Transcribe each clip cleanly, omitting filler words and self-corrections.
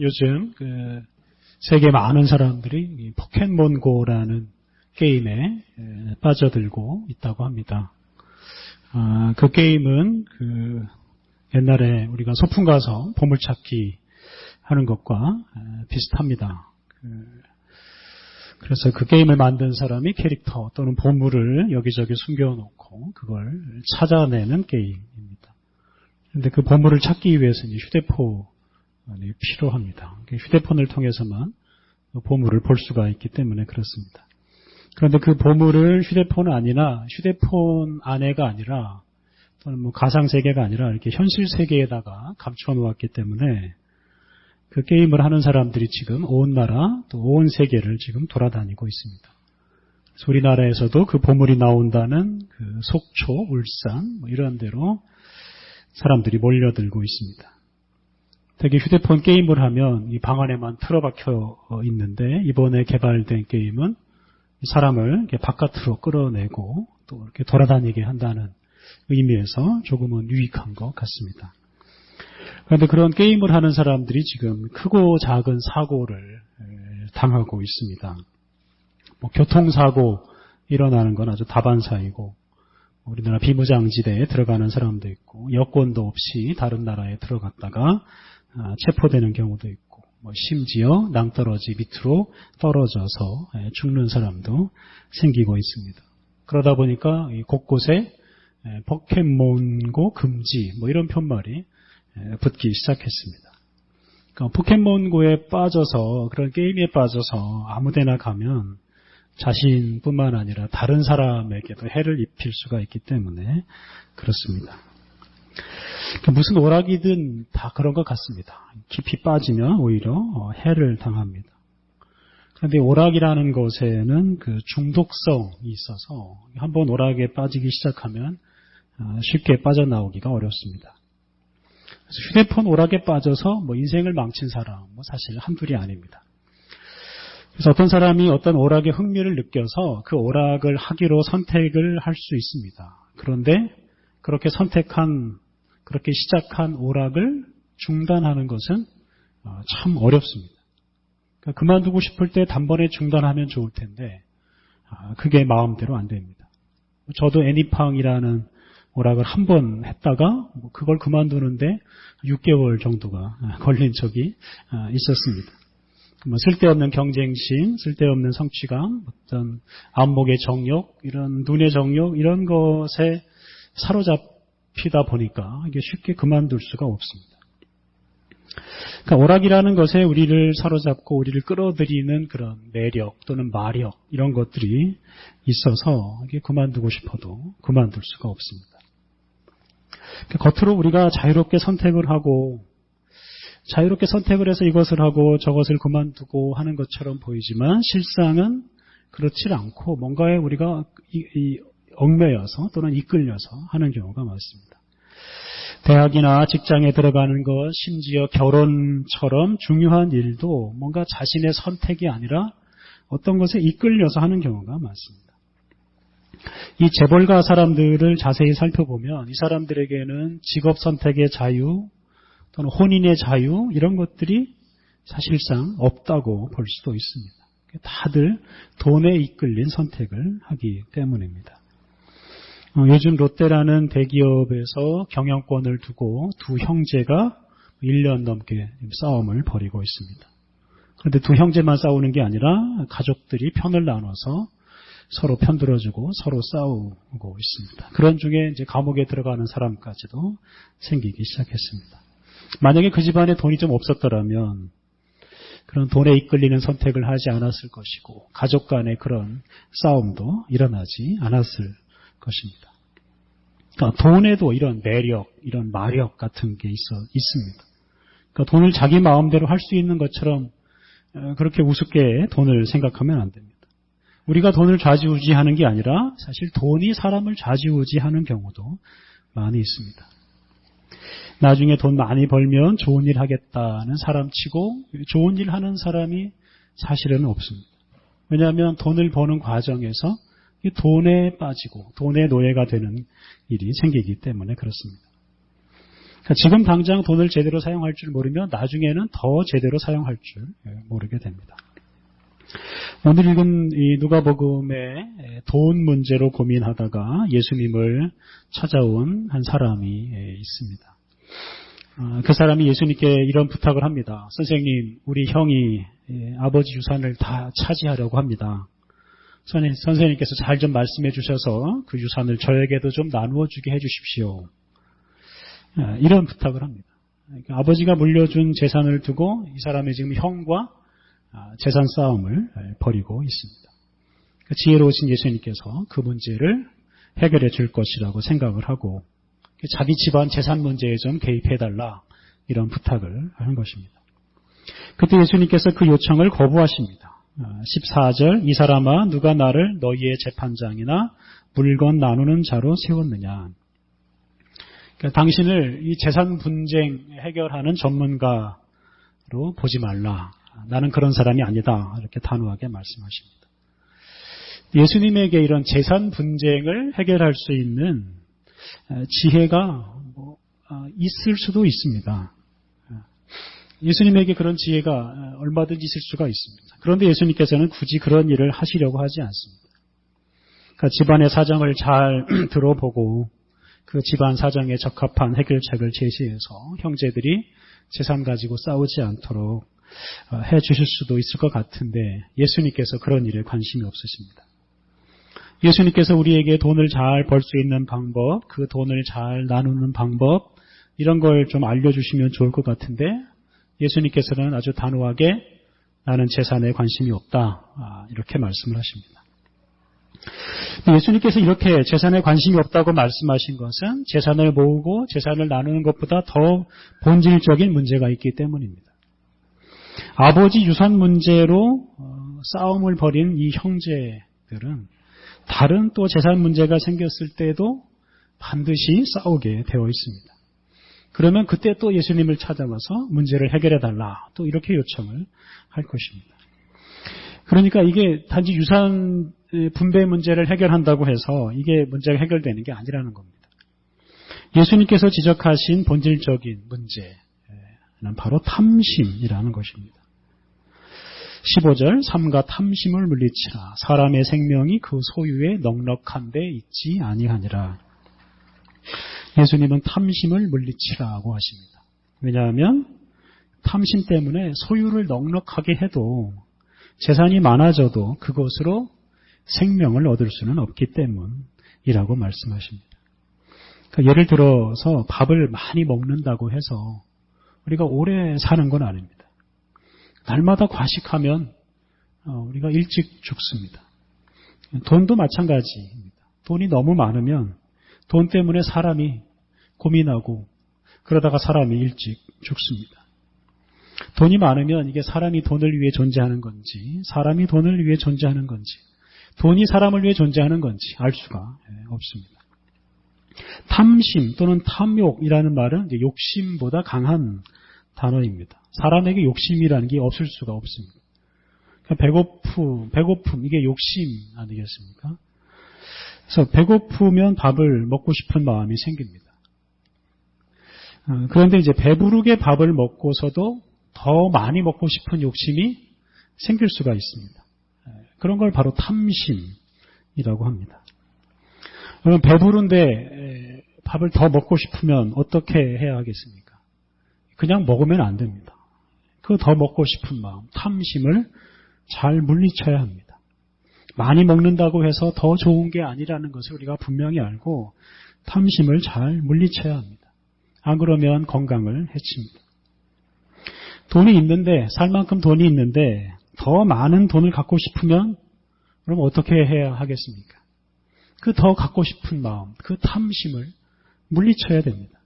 요즘 세계 많은 사람들이 포켓몬고라는 게임에 빠져들고 있다고 합니다. 그 게임은 옛날에 우리가 소풍 가서 보물찾기 하는 것과 비슷합니다. 그래서 그 게임을 만든 사람이 캐릭터 또는 보물을 여기저기 숨겨놓고 그걸 찾아내는 게임입니다. 그런데 그 보물을 찾기 위해서는 휴대폰이 필요합니다. 휴대폰을 통해서만 보물을 볼 수가 있기 때문에 그렇습니다. 그런데 그 보물을 휴대폰 안에가 아니라 또는 가상세계가 아니라 이렇게 현실 세계에다가 감춰 놓았기 때문에 그 게임을 하는 사람들이 지금 온 나라 또 온 세계를 지금 돌아다니고 있습니다. 그래서 우리나라에서도 그 보물이 나온다는 속초, 울산 이런 데로 사람들이 몰려들고 있습니다. 되게 휴대폰 게임을 하면 이 방 안에만 틀어박혀 있는데 이번에 개발된 게임은 사람을 이렇게 바깥으로 끌어내고 또 이렇게 돌아다니게 한다는 의미에서 조금은 유익한 것 같습니다. 그런데 그런 게임을 하는 사람들이 지금 크고 작은 사고를 당하고 있습니다. 교통사고 일어나는 건 아주 다반사이고 우리나라 비무장지대에 들어가는 사람도 있고 여권도 없이 다른 나라에 들어갔다가 체포되는 경우도 있고 심지어 낭떠러지 밑으로 떨어져서 죽는 사람도 생기고 있습니다. 그러다 보니까 곳곳에 포켓몬고 금지 이런 편말이 붙기 시작했습니다. 그러니까 포켓몬고에 빠져서 그런 게임에 빠져서 아무데나 가면 자신뿐만 아니라 다른 사람에게도 해를 입힐 수가 있기 때문에 그렇습니다. 무슨 오락이든 다 그런 것 같습니다. 깊이 빠지면 오히려 해를 당합니다. 그런데 오락이라는 것에는 중독성이 있어서 한번 오락에 빠지기 시작하면 쉽게 빠져나오기가 어렵습니다. 그래서 휴대폰 오락에 빠져서 인생을 망친 사람 사실 한둘이 아닙니다. 그래서 어떤 사람이 어떤 오락에 흥미를 느껴서 그 오락을 하기로 선택을 할 수 있습니다. 그런데 그렇게 시작한 오락을 중단하는 것은 참 어렵습니다. 그러니까 그만두고 싶을 때 단번에 중단하면 좋을 텐데 그게 마음대로 안 됩니다. 저도 애니팡이라는 오락을 한 번 했다가 그걸 그만두는데 6개월 정도가 걸린 적이 있었습니다. 쓸데없는 경쟁심, 쓸데없는 성취감, 어떤 안목의 정욕, 이런 눈의 정욕 이런 것에 사로잡히다 보니까 이게 쉽게 그만둘 수가 없습니다. 그러니까 오락이라는 것에 우리를 사로잡고 우리를 끌어들이는 그런 매력 또는 마력 이런 것들이 있어서 이게 그만두고 싶어도 그만둘 수가 없습니다. 그러니까 겉으로 우리가 자유롭게 선택을 해서 이것을 하고 저것을 그만두고 하는 것처럼 보이지만 실상은 그렇지 않고 뭔가에 우리가 얽매여서 또는 이끌려서 하는 경우가 많습니다. 대학이나 직장에 들어가는 것, 심지어 결혼처럼 중요한 일도 뭔가 자신의 선택이 아니라 어떤 것에 이끌려서 하는 경우가 많습니다. 이 재벌가 사람들을 자세히 살펴보면 이 사람들에게는 직업 선택의 자유 또는 혼인의 자유 이런 것들이 사실상 없다고 볼 수도 있습니다. 다들 돈에 이끌린 선택을 하기 때문입니다. 요즘 롯데라는 대기업에서 경영권을 두고 두 형제가 1년 넘게 싸움을 벌이고 있습니다. 그런데 두 형제만 싸우는 게 아니라 가족들이 편을 나눠서 서로 편들어주고 서로 싸우고 있습니다. 그런 중에 이제 감옥에 들어가는 사람까지도 생기기 시작했습니다. 만약에 그 집안에 돈이 좀 없었더라면 그런 돈에 이끌리는 선택을 하지 않았을 것이고 가족 간의 그런 싸움도 일어나지 않았을 것입니다. 그러니까 돈에도 이런 매력, 이런 마력 같은 게 있습니다. 그러니까 돈을 자기 마음대로 할 수 있는 것처럼 그렇게 우습게 돈을 생각하면 안 됩니다. 우리가 돈을 좌지우지하는 게 아니라 사실 돈이 사람을 좌지우지하는 경우도 많이 있습니다. 나중에 돈 많이 벌면 좋은 일 하겠다는 사람치고 좋은 일 하는 사람이 사실은 없습니다. 왜냐하면 돈을 버는 과정에서 돈에 빠지고 돈의 노예가 되는 일이 생기기 때문에 그렇습니다. 그러니까 지금 당장 돈을 제대로 사용할 줄 모르면 나중에는 더 제대로 사용할 줄 모르게 됩니다. 오늘 읽은 이 누가복음의 돈 문제로 고민하다가 예수님을 찾아온 한 사람이 있습니다. 그 사람이 예수님께 이런 부탁을 합니다. 선생님, 우리 형이 아버지 유산을 다 차지하려고 합니다. 선생님께서 잘 좀 말씀해 주셔서 그 유산을 저에게도 좀 나누어 주게 해 주십시오. 이런 부탁을 합니다. 그러니까 아버지가 물려준 재산을 두고 이 사람이 지금 형과 재산 싸움을 벌이고 있습니다. 지혜로우신 예수님께서 그 문제를 해결해 줄 것이라고 생각을 하고 자기 집안 재산 문제에 좀 개입해달라 이런 부탁을 하는 것입니다. 그때 예수님께서 그 요청을 거부하십니다. 14절 이 사람아 누가 나를 너희의 재판장이나 물건 나누는 자로 세웠느냐. 그러니까 당신을 이 재산 분쟁 해결하는 전문가로 보지 말라. 나는 그런 사람이 아니다. 이렇게 단호하게 말씀하십니다. 예수님에게 이런 재산 분쟁을 해결할 수 있는 지혜가 있을 수도 있습니다. 예수님에게 그런 지혜가 얼마든지 있을 수가 있습니다. 그런데 예수님께서는 굳이 그런 일을 하시려고 하지 않습니다. 그러니까 집안의 사정을 잘 들어보고 그 집안 사정에 적합한 해결책을 제시해서 형제들이 재산 가지고 싸우지 않도록 해 주실 수도 있을 것 같은데 예수님께서 그런 일에 관심이 없으십니다. 예수님께서 우리에게 돈을 잘 벌 수 있는 방법, 그 돈을 잘 나누는 방법 이런 걸 좀 알려주시면 좋을 것 같은데 예수님께서는 아주 단호하게 나는 재산에 관심이 없다 이렇게 말씀을 하십니다. 예수님께서 이렇게 재산에 관심이 없다고 말씀하신 것은 재산을 모으고 재산을 나누는 것보다 더 본질적인 문제가 있기 때문입니다. 아버지 유산 문제로 싸움을 벌인 이 형제들은 다른 또 재산 문제가 생겼을 때도 반드시 싸우게 되어 있습니다. 그러면 그때 또 예수님을 찾아와서 문제를 해결해달라 또 이렇게 요청을 할 것입니다. 그러니까 이게 단지 유산 분배 문제를 해결한다고 해서 이게 문제가 해결되는 게 아니라는 겁니다. 예수님께서 지적하신 본질적인 문제는 바로 탐심이라는 것입니다. 15절 삼가 탐심을 물리치라 사람의 생명이 그 소유에 넉넉한 데 있지 아니하니라. 예수님은 탐심을 물리치라고 하십니다. 왜냐하면 탐심 때문에 소유를 넉넉하게 해도 재산이 많아져도 그것으로 생명을 얻을 수는 없기 때문이라고 말씀하십니다. 그러니까 예를 들어서 밥을 많이 먹는다고 해서 우리가 오래 사는 건 아닙니다. 날마다 과식하면 우리가 일찍 죽습니다. 돈도 마찬가지입니다. 돈이 너무 많으면 돈 때문에 사람이 고민하고 그러다가 사람이 일찍 죽습니다. 돈이 많으면 이게 사람이 돈을 위해 존재하는 건지 사람이 돈을 위해 존재하는 건지 돈이 사람을 위해 존재하는 건지 알 수가 없습니다. 탐심 또는 탐욕이라는 말은 욕심보다 강한 단어입니다. 사람에게 욕심이라는 게 없을 수가 없습니다. 배고픔 이게 욕심 아니겠습니까? 그래서 배고프면 밥을 먹고 싶은 마음이 생깁니다. 그런데 이제 배부르게 밥을 먹고서도 더 많이 먹고 싶은 욕심이 생길 수가 있습니다. 그런 걸 바로 탐심이라고 합니다. 그럼 배부른데 밥을 더 먹고 싶으면 어떻게 해야 하겠습니까? 그냥 먹으면 안 됩니다. 그 더 먹고 싶은 마음, 탐심을 잘 물리쳐야 합니다. 많이 먹는다고 해서 더 좋은 게 아니라는 것을 우리가 분명히 알고 탐심을 잘 물리쳐야 합니다. 안 그러면 건강을 해칩니다. 돈이 있는데, 살 만큼 돈이 있는데 더 많은 돈을 갖고 싶으면 그럼 어떻게 해야 하겠습니까? 그 더 갖고 싶은 마음, 그 탐심을 물리쳐야 됩니다.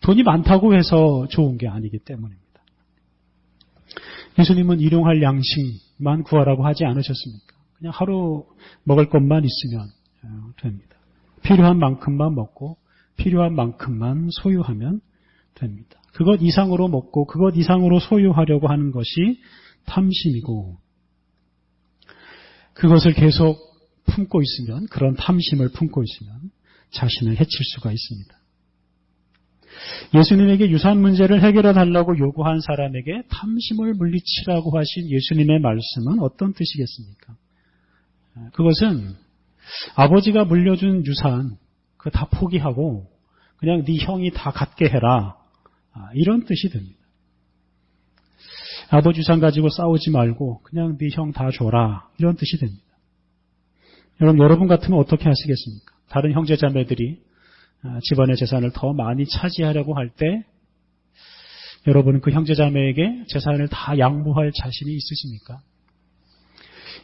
돈이 많다고 해서 좋은 게 아니기 때문입니다. 예수님은 일용할 양식만 구하라고 하지 않으셨습니까? 그냥 하루 먹을 것만 있으면 됩니다. 필요한 만큼만 먹고 필요한 만큼만 소유하면 됩니다. 그것 이상으로 먹고 그것 이상으로 소유하려고 하는 것이 탐심이고 그것을 계속 품고 있으면 그런 탐심을 품고 있으면 자신을 해칠 수가 있습니다. 예수님에게 유산 문제를 해결해 달라고 요구한 사람에게 탐심을 물리치라고 하신 예수님의 말씀은 어떤 뜻이겠습니까? 그것은 아버지가 물려준 유산 그거 다 포기하고 그냥 네 형이 다 갖게 해라, 이런 뜻이 됩니다. 아버지 유산 가지고 싸우지 말고 그냥 네 형 다 줘라, 이런 뜻이 됩니다. 여러분 같으면 어떻게 하시겠습니까? 다른 형제자매들이 집안의 재산을 더 많이 차지하려고 할 때 여러분은 그 형제자매에게 재산을 다 양보할 자신이 있으십니까?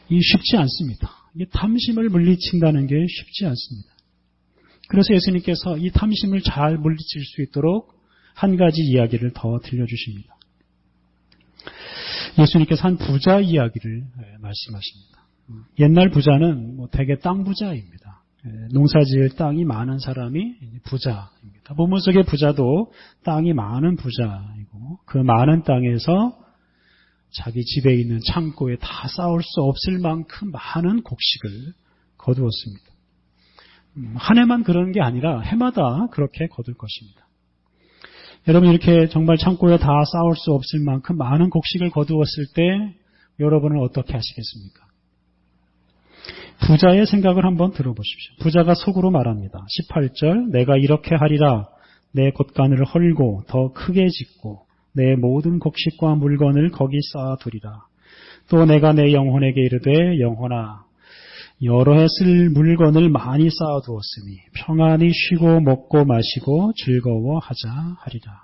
이 쉽지 않습니다. 이게 탐심을 물리친다는 게 쉽지 않습니다. 그래서 예수님께서 이 탐심을 잘 물리칠 수 있도록 한 가지 이야기를 더 들려주십니다. 예수님께서 한 부자 이야기를 말씀하십니다. 옛날 부자는 대개 땅 부자입니다. 농사지을 땅이 많은 사람이 부자입니다. 본문 속의 부자도 땅이 많은 부자이고 그 많은 땅에서 자기 집에 있는 창고에 다 쌓을 수 없을 만큼 많은 곡식을 거두었습니다. 한 해만 그런 게 아니라 해마다 그렇게 거둘 것입니다. 여러분, 이렇게 정말 창고에 다 쌓을 수 없을 만큼 많은 곡식을 거두었을 때 여러분은 어떻게 하시겠습니까? 부자의 생각을 한번 들어보십시오. 부자가 속으로 말합니다. 18절, 내가 이렇게 하리라. 내 곶간을 헐고 더 크게 짓고 내 모든 곡식과 물건을 거기 쌓아두리라. 또 내가 내 영혼에게 이르되 영혼아, 여러 해 쓸 물건을 많이 쌓아두었으니 평안히 쉬고 먹고 마시고 즐거워하자 하리라.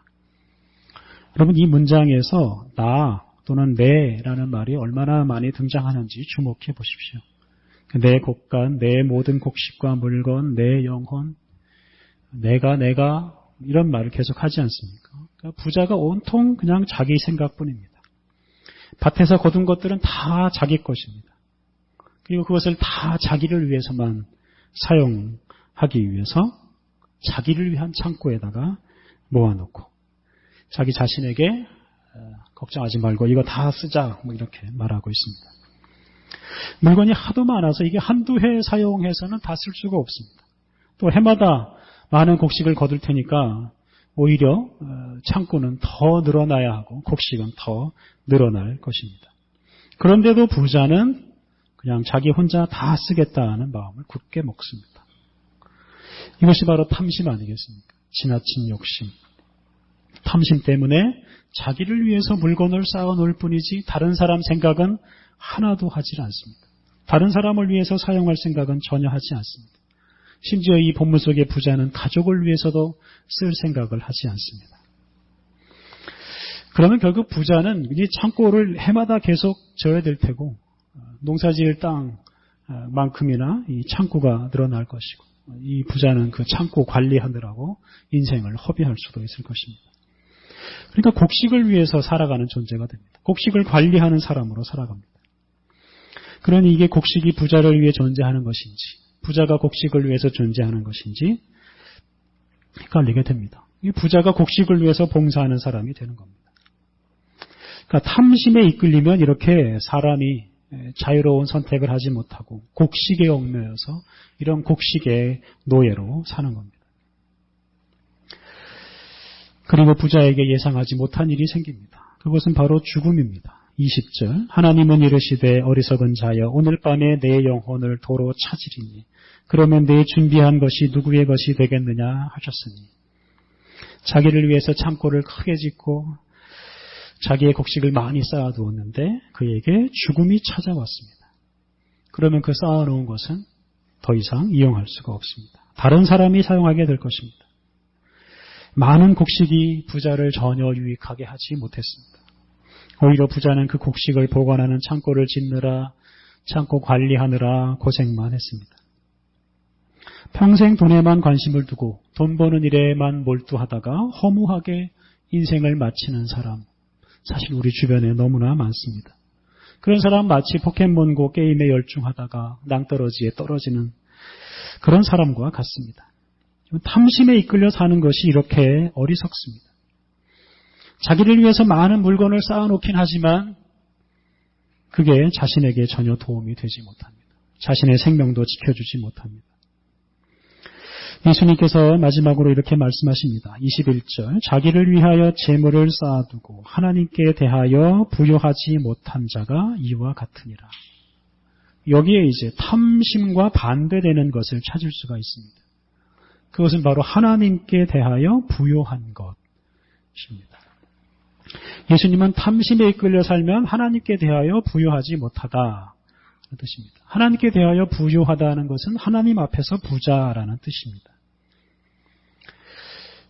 여러분, 이 문장에서 나 또는 내라는 말이 얼마나 많이 등장하는지 주목해 보십시오. 내 곶간, 내 모든 곡식과 물건, 내 영혼, 내가 이런 말을 계속 하지 않습니까? 그러니까 부자가 온통 그냥 자기 생각뿐입니다. 밭에서 거둔 것들은 다 자기 것입니다. 그리고 그것을 다 자기를 위해서만 사용하기 위해서 자기를 위한 창고에다가 모아놓고 자기 자신에게 걱정하지 말고 이거 다 쓰자, 이렇게 말하고 있습니다. 물건이 하도 많아서 이게 한두 해 사용해서는 다 쓸 수가 없습니다. 또 해마다 많은 곡식을 거둘 테니까 오히려 창고는 더 늘어나야 하고 곡식은 더 늘어날 것입니다. 그런데도 부자는 그냥 자기 혼자 다 쓰겠다는 마음을 굳게 먹습니다. 이것이 바로 탐심 아니겠습니까? 지나친 욕심. 탐심 때문에 자기를 위해서 물건을 쌓아놓을 뿐이지 다른 사람 생각은 하나도 하지 않습니다. 다른 사람을 위해서 사용할 생각은 전혀 하지 않습니다. 심지어 이 본문 속의 부자는 가족을 위해서도 쓸 생각을 하지 않습니다. 그러면 결국 부자는 이 창고를 해마다 계속 져야 될 테고 농사지을 땅만큼이나 이 창고가 늘어날 것이고 이 부자는 그 창고 관리하느라고 인생을 허비할 수도 있을 것입니다. 그러니까 곡식을 위해서 살아가는 존재가 됩니다. 곡식을 관리하는 사람으로 살아갑니다. 그러니 이게 곡식이 부자를 위해 존재하는 것인지 부자가 곡식을 위해서 존재하는 것인지 헷갈리게 됩니다. 이 부자가 곡식을 위해서 봉사하는 사람이 되는 겁니다. 그러니까 탐심에 이끌리면 이렇게 사람이 자유로운 선택을 하지 못하고 곡식에 얽매여서 이런 곡식의 노예로 사는 겁니다. 그리고 부자에게 예상하지 못한 일이 생깁니다. 그것은 바로 죽음입니다. 20절, 하나님은 이르시되 어리석은 자여 오늘 밤에 내 영혼을 도로 찾으리니 그러면 내 준비한 것이 누구의 것이 되겠느냐 하셨으니 자기를 위해서 창고를 크게 짓고 자기의 곡식을 많이 쌓아두었는데 그에게 죽음이 찾아왔습니다. 그러면 그 쌓아놓은 것은 더 이상 이용할 수가 없습니다. 다른 사람이 사용하게 될 것입니다. 많은 곡식이 부자를 전혀 유익하게 하지 못했습니다. 오히려 부자는 그 곡식을 보관하는 창고를 짓느라 창고 관리하느라 고생만 했습니다. 평생 돈에만 관심을 두고 돈 버는 일에만 몰두하다가 허무하게 인생을 마치는 사람, 사실 우리 주변에 너무나 많습니다. 그런 사람 마치 포켓몬고 게임에 열중하다가 낭떠러지에 떨어지는 그런 사람과 같습니다. 탐심에 이끌려 사는 것이 이렇게 어리석습니다. 자기를 위해서 많은 물건을 쌓아놓긴 하지만 그게 자신에게 전혀 도움이 되지 못합니다. 자신의 생명도 지켜주지 못합니다. 예수님께서 마지막으로 이렇게 말씀하십니다. 21절, 자기를 위하여 재물을 쌓아두고 하나님께 대하여 부요하지 못한 자가 이와 같으니라. 여기에 이제 탐심과 반대되는 것을 찾을 수가 있습니다. 그것은 바로 하나님께 대하여 부요한 것입니다. 예수님은 탐심에 이끌려 살면 하나님께 대하여 부요하지 못하다 그 뜻입니다. 하나님께 대하여 부요하다는 것은 하나님 앞에서 부자라는 뜻입니다.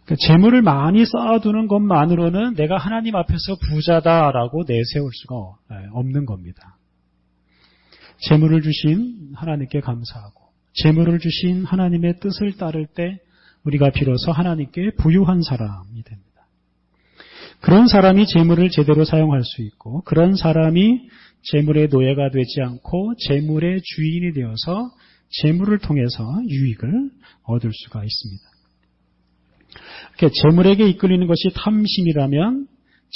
그러니까 재물을 많이 쌓아두는 것만으로는 내가 하나님 앞에서 부자다라고 내세울 수가 없는 겁니다. 재물을 주신 하나님께 감사하고 재물을 주신 하나님의 뜻을 따를 때 우리가 비로소 하나님께 부유한 사람이 됩니다. 그런 사람이 재물을 제대로 사용할 수 있고 그런 사람이 재물의 노예가 되지 않고 재물의 주인이 되어서 재물을 통해서 유익을 얻을 수가 있습니다. 재물에게 이끌리는 것이 탐심이라면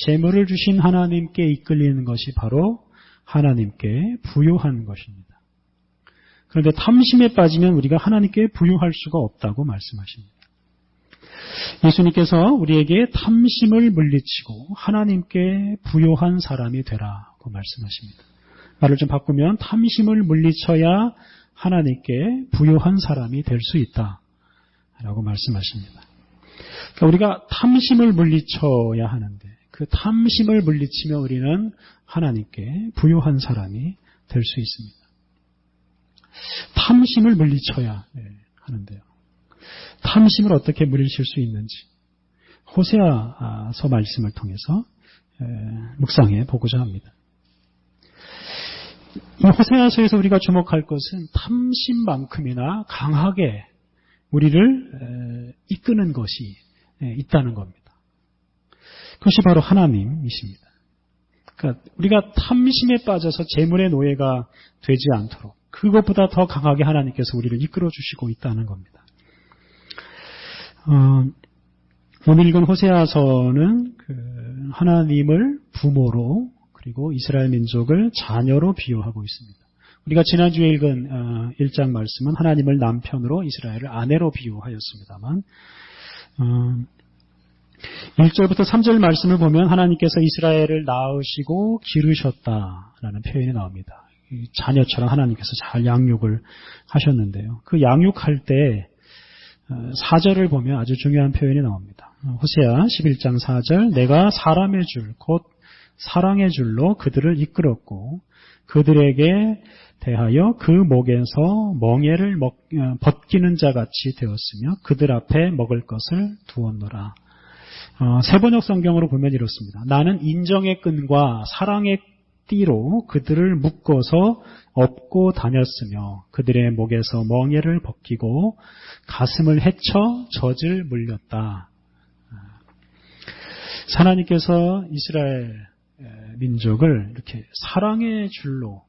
재물을 주신 하나님께 이끌리는 것이 바로 하나님께 부요한 것입니다. 그런데 탐심에 빠지면 우리가 하나님께 부요할 수가 없다고 말씀하십니다. 예수님께서 우리에게 탐심을 물리치고 하나님께 부요한 사람이 되라고 말씀하십니다. 말을 좀 바꾸면 탐심을 물리쳐야 하나님께 부요한 사람이 될 수 있다라고 말씀하십니다. 그러니까 우리가 탐심을 물리쳐야 하는데 그 탐심을 물리치면 우리는 하나님께 부요한 사람이 될 수 있습니다. 탐심을 물리쳐야 하는데요. 탐심을 어떻게 물리칠 수 있는지 호세아서 말씀을 통해서 묵상해 보고자 합니다. 이 호세아서에서 우리가 주목할 것은 탐심만큼이나 강하게 우리를 이끄는 것이 있다는 겁니다. 그것이 바로 하나님이십니다. 그러니까 우리가 탐심에 빠져서 재물의 노예가 되지 않도록 그것보다 더 강하게 하나님께서 우리를 이끌어 주시고 있다는 겁니다. 오늘 읽은 호세아서는 하나님을 부모로 그리고 이스라엘 민족을 자녀로 비유하고 있습니다. 우리가 지난주에 읽은 1장 말씀은 하나님을 남편으로 이스라엘을 아내로 비유하였습니다만 1절부터 3절 말씀을 보면 하나님께서 이스라엘을 낳으시고 기르셨다라는 표현이 나옵니다. 자녀처럼 하나님께서 잘 양육을 하셨는데요. 그 양육할 때 4절을 보면 아주 중요한 표현이 나옵니다. 호세아 11장 4절 내가 사람의 줄, 곧 사랑의 줄로 그들을 이끌었고 그들에게 대하여 그 목에서 멍에를 벗기는 자같이 되었으며 그들 앞에 먹을 것을 두었노라. 세번역 성경으로 보면 이렇습니다. 나는 인정의 끈과 사랑의 띠로 그들을 묶어서 업고 다녔으며 그들의 목에서 멍에를 벗기고 가슴을 헤쳐 젖을 물렸다. 하나님께서 이스라엘 민족을 이렇게 사랑의 줄로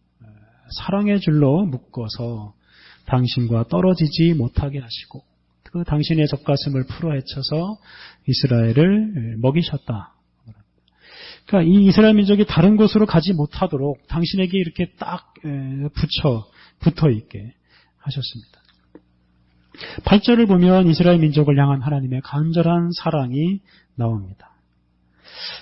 묶어서 당신과 떨어지지 못하게 하시고 그 당신의 젖가슴을 풀어헤쳐서 이스라엘을 먹이셨다. 그러니까 이 이스라엘 민족이 다른 곳으로 가지 못하도록 당신에게 이렇게 딱 붙어 있게 하셨습니다. 8절을 보면 이스라엘 민족을 향한 하나님의 간절한 사랑이 나옵니다.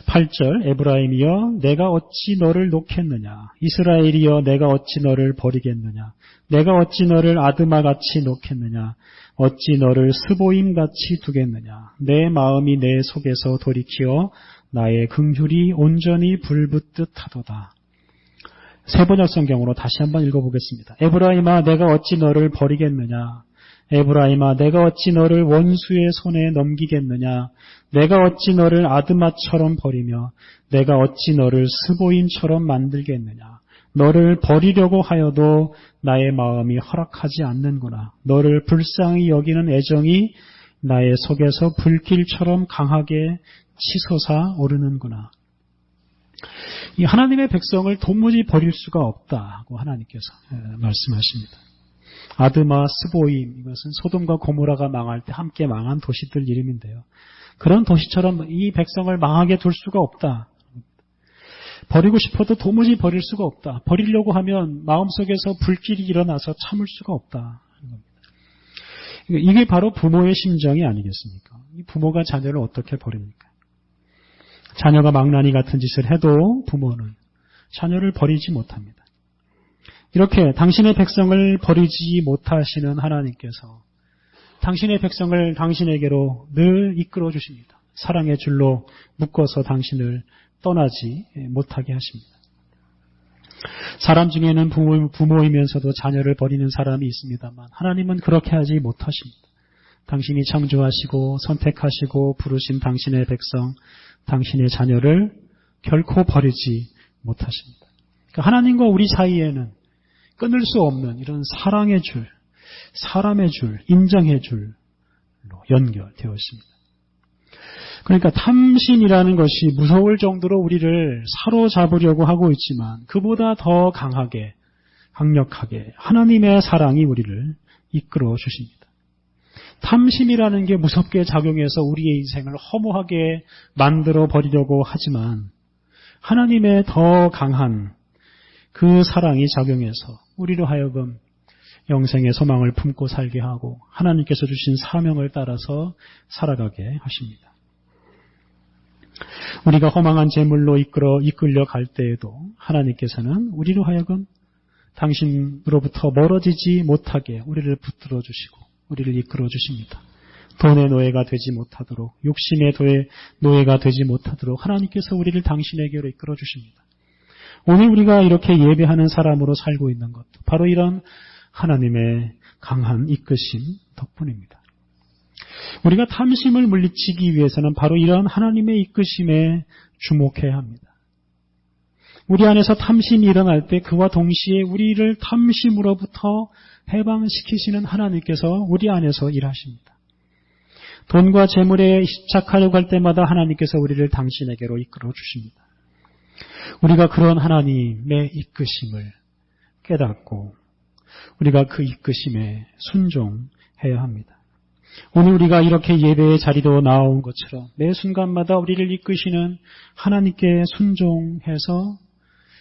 8절 에브라임이여 내가 어찌 너를 놓겠느냐 이스라엘이여 내가 어찌 너를 버리겠느냐 내가 어찌 너를 아드마같이 놓겠느냐 어찌 너를 스보임같이 두겠느냐 내 마음이 내 속에서 돌이키어 나의 긍휼이 온전히 불붙듯 하도다. 세번역 성경으로 다시 한번 읽어보겠습니다. 에브라임아 내가 어찌 너를 버리겠느냐 에브라임아 내가 어찌 너를 원수의 손에 넘기겠느냐 내가 어찌 너를 아드마처럼 버리며 내가 어찌 너를 스보임처럼 만들겠느냐 너를 버리려고 하여도 나의 마음이 허락하지 않는구나. 너를 불쌍히 여기는 애정이 나의 속에서 불길처럼 강하게 치솟아 오르는구나. 이 하나님의 백성을 도무지 버릴 수가 없다고 하나님께서 말씀하십니다. 아드마, 스보임 이것은 소돔과 고모라가 망할 때 함께 망한 도시들 이름인데요. 그런 도시처럼 이 백성을 망하게 둘 수가 없다. 버리고 싶어도 도무지 버릴 수가 없다. 버리려고 하면 마음속에서 불길이 일어나서 참을 수가 없다. 이게 바로 부모의 심정이 아니겠습니까? 이 부모가 자녀를 어떻게 버립니까? 자녀가 망나니 같은 짓을 해도 부모는 자녀를 버리지 못합니다. 이렇게 당신의 백성을 버리지 못하시는 하나님께서 당신의 백성을 당신에게로 늘 이끌어 주십니다. 사랑의 줄로 묶어서 당신을 떠나지 못하게 하십니다. 사람 중에는 부모이면서도 자녀를 버리는 사람이 있습니다만 하나님은 그렇게 하지 못하십니다. 당신이 창조하시고 선택하시고 부르신 당신의 백성, 당신의 자녀를 결코 버리지 못하십니다. 그러니까 하나님과 우리 사이에는 끊을 수 없는 이런 사랑의 줄, 사람의 줄, 인정의 줄로 연결되어 있습니다. 그러니까 탐심이라는 것이 무서울 정도로 우리를 사로잡으려고 하고 있지만 그보다 더 강하게, 강력하게 하나님의 사랑이 우리를 이끌어 주십니다. 탐심이라는 게 무섭게 작용해서 우리의 인생을 허무하게 만들어 버리려고 하지만 하나님의 더 강한 그 사랑이 작용해서 우리로 하여금 영생의 소망을 품고 살게 하고 하나님께서 주신 사명을 따라서 살아가게 하십니다. 우리가 허망한 재물로 이끌려 갈 때에도 하나님께서는 우리로 하여금 당신으로부터 멀어지지 못하게 우리를 붙들어 주시고 우리를 이끌어 주십니다. 돈의 노예가 되지 못하도록, 욕심의 노예가 되지 못하도록 하나님께서 우리를 당신에게로 이끌어 주십니다. 오늘 우리가 이렇게 예배하는 사람으로 살고 있는 것도 바로 이런 하나님의 강한 이끄심 덕분입니다. 우리가 탐심을 물리치기 위해서는 바로 이런 하나님의 이끄심에 주목해야 합니다. 우리 안에서 탐심이 일어날 때 그와 동시에 우리를 탐심으로부터 해방시키시는 하나님께서 우리 안에서 일하십니다. 돈과 재물에 집착하려고 할 때마다 하나님께서 우리를 당신에게로 이끌어 주십니다. 우리가 그런 하나님의 이끄심을 깨닫고 우리가 그 이끄심에 순종해야 합니다. 오늘 우리가 이렇게 예배의 자리로 나온 것처럼 매 순간마다 우리를 이끄시는 하나님께 순종해서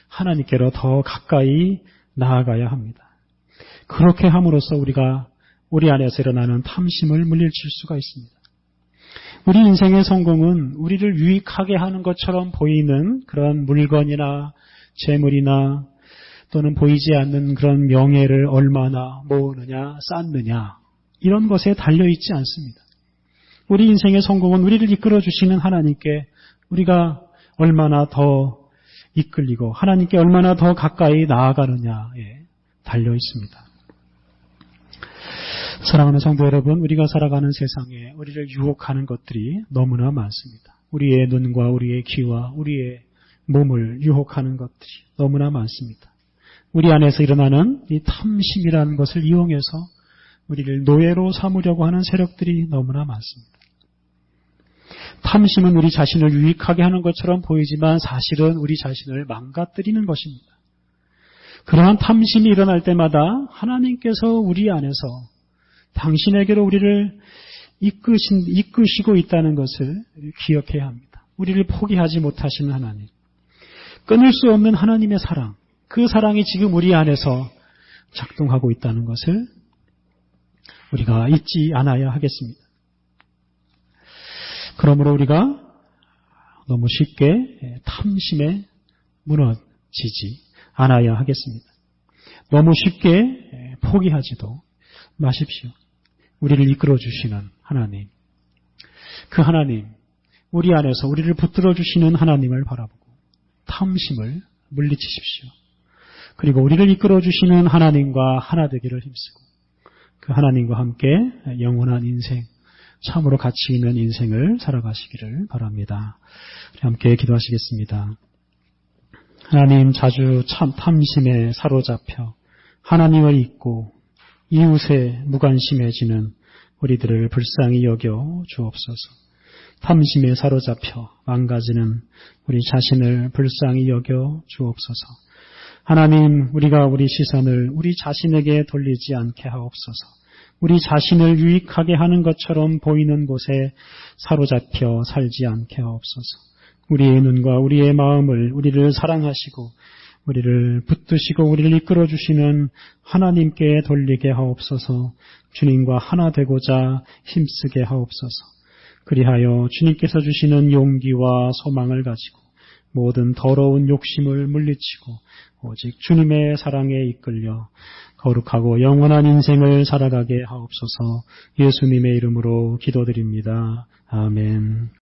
하나님께로 더 가까이 나아가야 합니다. 그렇게 함으로써 우리가 우리 안에서 일어나는 탐심을 물리칠 수가 있습니다. 우리 인생의 성공은 우리를 유익하게 하는 것처럼 보이는 그런 물건이나 재물이나 또는 보이지 않는 그런 명예를 얼마나 모으느냐, 쌓느냐 이런 것에 달려있지 않습니다. 우리 인생의 성공은 우리를 이끌어주시는 하나님께 우리가 얼마나 더 이끌리고 하나님께 얼마나 더 가까이 나아가느냐에 달려있습니다. 사랑하는 성도 여러분, 우리가 살아가는 세상에 우리를 유혹하는 것들이 너무나 많습니다. 우리의 눈과 우리의 귀와 우리의 몸을 유혹하는 것들이 너무나 많습니다. 우리 안에서 일어나는 이 탐심이라는 것을 이용해서 우리를 노예로 삼으려고 하는 세력들이 너무나 많습니다. 탐심은 우리 자신을 유익하게 하는 것처럼 보이지만 사실은 우리 자신을 망가뜨리는 것입니다. 그러한 탐심이 일어날 때마다 하나님께서 우리 안에서 당신에게로 우리를 이끄시고 있다는 것을 기억해야 합니다. 우리를 포기하지 못하시는 하나님, 끊을 수 없는 하나님의 사랑, 그 사랑이 지금 우리 안에서 작동하고 있다는 것을 우리가 잊지 않아야 하겠습니다. 그러므로 우리가 너무 쉽게 탐심에 무너지지 않아야 하겠습니다. 너무 쉽게 포기하지도 마십시오. 우리를 이끌어 주시는 하나님, 그 하나님, 우리 안에서 우리를 붙들어 주시는 하나님을 바라보고 탐심을 물리치십시오. 그리고 우리를 이끌어 주시는 하나님과 하나 되기를 힘쓰고 그 하나님과 함께 영원한 인생, 참으로 가치 있는 인생을 살아가시기를 바랍니다. 우리 함께 기도하시겠습니다. 하나님, 자주 참 탐심에 사로잡혀 하나님을 잊고 이웃에 무관심해지는 우리들을 불쌍히 여겨 주옵소서. 탐심에 사로잡혀 망가지는 우리 자신을 불쌍히 여겨 주옵소서. 하나님, 우리가 우리 시선을 우리 자신에게 돌리지 않게 하옵소서. 우리 자신을 유익하게 하는 것처럼 보이는 곳에 사로잡혀 살지 않게 하옵소서. 우리의 눈과 우리의 마음을 우리를 사랑하시고 우리를 붙드시고 우리를 이끌어 주시는 하나님께 돌리게 하옵소서. 주님과 하나 되고자 힘쓰게 하옵소서. 그리하여 주님께서 주시는 용기와 소망을 가지고 모든 더러운 욕심을 물리치고 오직 주님의 사랑에 이끌려 거룩하고 영원한 인생을 살아가게 하옵소서. 예수님의 이름으로 기도드립니다. 아멘.